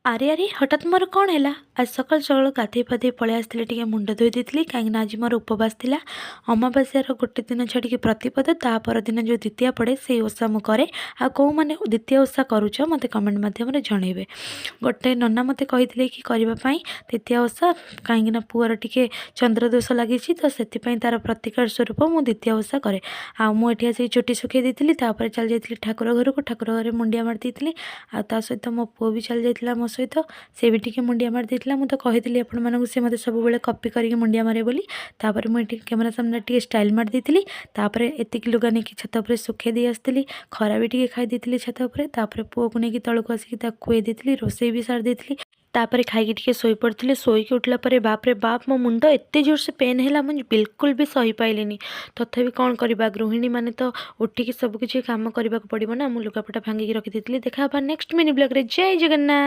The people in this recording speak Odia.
ଆରେ ଆରେ ହଠାତ୍ ମୋର କ'ଣ ହେଲା? ଆଜି ସକାଳୁ ସକାଳୁ ଗାଧେଇ ପାଧେଇ ପଳେଇ ଆସିଥିଲି, ଟିକେ ମୁଣ୍ଡ ଧୋଇ ଦେଇଥିଲି କାହିଁକିନା ଆଜି ମୋର ଉପବାସ ଥିଲା। ଅମାବାସ୍ୟାର ଗୋଟେ ଦିନ ଛାଡ଼ିକି ପ୍ରତିପଦ ତା ପରଦିନ ଯେଉଁ ଦ୍ୱିତୀୟା ପଡ଼େ ସେଇ ଓଷା ମୁଁ କରେ। ଆଉ କେଉଁମାନେ ଦ୍ୱିତୀୟା ଓଷା କରୁଛ ମୋତେ କମେଣ୍ଟ ମାଧ୍ୟମରେ ଜଣେଇବେ। ଗୋଟେ ନନା ମୋତେ କହିଥିଲେ କି କରିବା ପାଇଁ ଦ୍ୱିତୀୟା ଓଷା, କାହିଁକିନା ପୁଅର ଟିକେ ଚନ୍ଦ୍ରଦୋଷ ଲାଗିଛି, ତ ସେଥିପାଇଁ ତା'ର ପ୍ରତିକାର ସ୍ୱରୂପ ମୁଁ ଦ୍ୱିତୀୟା ଓଷା କରେ। ଆଉ ମୁଁ ଏଠି ଆସିକି ଚୁଟି ଶୁଖେଇ ଦେଇଥିଲି, ତାପରେ ଚାଲି ଯାଇଥିଲି ଠାକୁର ଘରକୁ, ଠାକୁର ଘରେ ମୁଣ୍ଡିଆ ମାରି ଦେଇଥିଲି। ଆଉ ତା ସହିତ ମୋ ପୁଅ ବି ଚାଲି ଯାଇଥିଲା ମୋ ସହିତ, ସେ ବି ଟିକେ ମୁଣ୍ଡିଆ ମାରି ଦେଇଥିଲା। ମୁଁ ତ କହିଥିଲି ଆପଣମାନଙ୍କୁ ସେ ମୋତେ ସବୁବେଳେ କପି କରିକି ମୁଣ୍ଡିଆ ମାରେ ବୋଲି। ତାପରେ ମୁଁ ଏଠି କ୍ୟାମେରା ସାମ୍ନାରେ ଟିକେ ଷ୍ଟାଇଲ୍ ମାରି ଦେଇଥିଲି। ତାପରେ ଏତିକି ଲୁଗା ନେଇକି ଛାତ ଉପରେ ଶୁଖେଇ ଦେଇ ଆସିଥିଲି। ଖରା ବି ଟିକେ ଖାଇ ଦେଇଥିଲି ଛାତ ଉପରେ। ତାପରେ ପୁଅକୁ ନେଇକି ତଳକୁ ଆସିକି ତାକୁ ଖୁଏଇ ଦେଇଥିଲି, ରୋଷେଇ ବି ସାରି ଦେଇଥିଲି। ତାପରେ ଖାଇକି ଟିକେ ଶୋଇପଡ଼ିଥିଲି। ଶୋଇକି ଉଠିଲା ପରେ ବାପରେ ବାପ ମୋ ମୁଣ୍ଡ ଏତେ ଜୋରସେ ପେନ୍ ହେଲା, ମୁଁ ବିଲକୁଲ ବି ସହିପାଇଲିନି। ତଥାପି କ'ଣ କରିବା, ଗୃହିଣୀମାନେ ତ ଉଠିକି ସବୁକିଛି କାମ କରିବାକୁ ପଡ଼ିବ ନା। ମୁଁ ଲୁଗାପଟା ଭାଙ୍ଗିକି ରଖିଦେଇଥିଲି। ଦେଖା ହେବା ନେକ୍ସଟ ମିନି ବ୍ଲଗ୍ରେ। ଜୟ ଜଗନ୍ନାଥ।